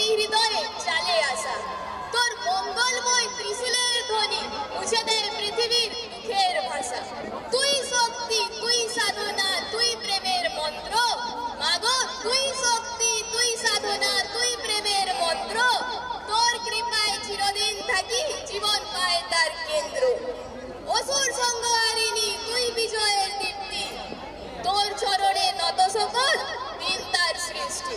প্রতিটি হৃদয়ে চালে আসা তোর মঙ্গলময় ত্রিশূলের ধ্বনি মুছে দেয় পৃথিবীর দুঃখের ভাষা। তুই শক্তি, তুই সাধনা, তুই প্রেমের মন্ত্র। মাগো তুই শক্তি, তুই সাধনা, তুই প্রেমের মন্ত্র। তোর কৃপায় চিরদিন থাকি, জীবন পায় তার কেন্দ্র। অসুর সঙ্গ হারিনি, তুই বিজয়ের দীপ্তি। তোর চরণে নত সকল দিন তার সৃষ্টি।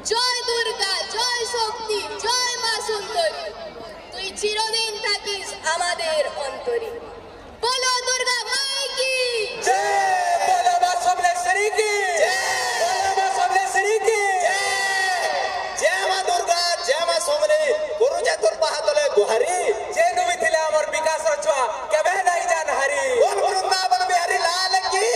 জয় দুর্গা, জয় শক্তি, জয় মা সুন্দরী। তুই চিরদিন থাকিস আমাদের অন্তরে। বলো দুর্গা মাই কি জয়, বলো মা সমলেশ্বরী কি জয়, বলো মা সমলেশ্বরী কি জয়। জয় মা দুর্গা, জয় মা সমলে। করুছে তোর পাহাতলে গুহারি। যে নুমি থিলে আমার বিকাশ ছুয়া কেবে নাই জান হারি। बोल वृंदावन बिहारी लाल की।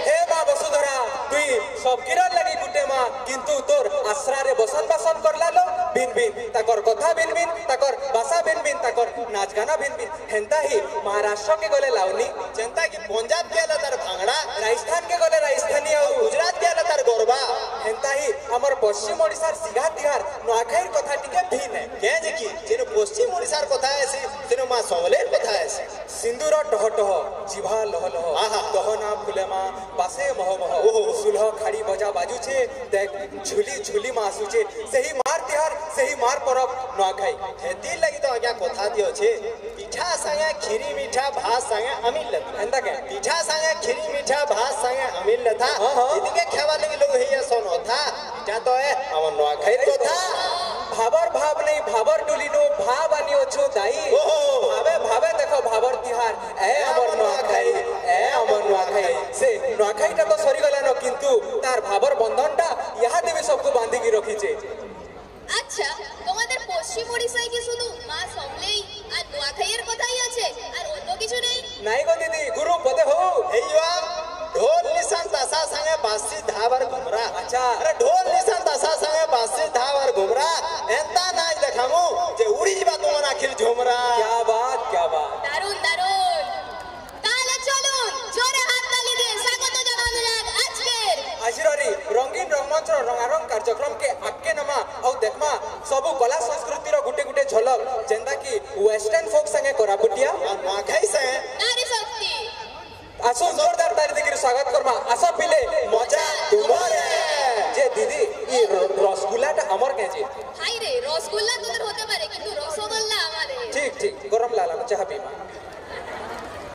হে মা বসুধরা, তুই সব কিরণ লাগি গুটে মা, কিন্তু তোর আশ্রারে বসন বাসন করলালো বিন বিন তাকর কথা বিন বিন তাকর ভাষা বিন বিন তাকর নাচ গানা বিন বিন। হেন্তা হি মহারাষ্ট্র কে গলে লাউনি, जनता की पंजाब गेला तार भांगड़ा, রাজস্থান কে গলে রাজস্থানী আউ गुजरात गेला तार गरबा। হেন্তা হি আমার পশ্চিম ওড়িশার সিঘা তিহার নোয়াখাইর কথা টিকে ভিন হে। কেন যে কি যেন পশ্চিম ওড়িশার কথা আছে তেন মা সমলের কথা আছে। সিন্দুর টহ টহ জিভা লহ লহ আহা। দহনা ফুলেমা বাসে মহ মহ সুলহ খাড়ি বজা বাজুছে দেখ ঝুলি ঝুলি মা আসুছে। ସେହି ମାର ତିହାର ସେହି ମାର ପରବ ନୂଆଖାଇ। ହେତି ଲାଗି ତ ଆଜ୍ଞା କଥା ଦି ଅଛେ ପିଠା ସାଙ୍ଗେ କ୍ଷୀରି ମିଠା ଭାତ ସାଙ୍ଗେ ଆମିଲ ଲଥା। ହେନ୍ତା କେ ପିଠା ସାଙ୍ଗେ କ୍ଷୀରି ମିଠା ଭାତ ସାଙ୍ଗେ ଆମିଲ ଲଥା। ହଁ, ହଁ। ଏତିକେ ଖାଇବା ଲାଗି ଲୋକ ହେଇ ଆସନ ଅଥା। ପିଠା ତ ଏ ଆମର ନୂଆଖାଇର କଥା। ଭାବର ଭାବ ନେଇ ଭାବର ଡୁଲିନୁ ଭାବ ଆନି ଅଛୁ ଦାଇ। ଓହୋ। ଭାବେ ଭାବେ ଦେଖ ଭାବର ତିହାର ଏ ଆମର ନୂଆଖାଇ, ଏ ଆମର ନୂଆଖାଇ। ସେ ନୂଆଖାଇଟା ତ ସରିଗଲାନ, কিন্তু তার ভাবর বন্ধনটা ইহাদে বি সবকু বাঁধিকি রখিছে। আচ্ছা, তোমাদের পশ্চিম ওড়িশায় কি শুধু মা সমলেই আর নোয়াখাইয়ের কথাই আছে, আর অন্য কিছু নেই? নাই গো দিদি, গুরু পদে হো ହେଇବା ଢୋଲ ନିଶାନ ତାସା ସାଙ୍ଗେ ବାସି ଧାବାର ଘୁମରା। আচ্ছা ଆରେ ଢୋଲ ନିଶାନ ତାସା ସାଙ୍ଗେ ବାସି ଧାବାର ଘୁମରା ଏନ୍ତା ନାଚ দেখামু যে উড়ি ଯିବା তোমার আখির ঝুমরা। क्या बात क्या बात। দারুণ দারুণ। তাহলে চলুন জোরে হাততালি দিয়ে স্বাগত জানানো যাক আজকের আজিররি রঙিন রঙ্গমঞ্চর রঙারং কার্যক্রমকে আগে নমা আউ দেখমা সবু কলা সংস্কৃতির গুটে গুটে ঝলক, যেন্তা কি ওয়েস্টার্ন ফোক সাঙ্গে কোরাপুটিয়া আর নୂଆଖାଇ ସାଙ୍ଗେ নারী শক্তি। আসো জোরদার তারি দিকে স্বাগত করমা। আসো পিলে মজা তুমরে। যে দিদি ই রসগুল্লাটা আমার কেজি। হাই রে, রসগোল্লা তোদের হতে পারে কিন্তু রসগোল্লা আমাদের। ঠিক ঠিক গরম লাগানো চাহা পিমা।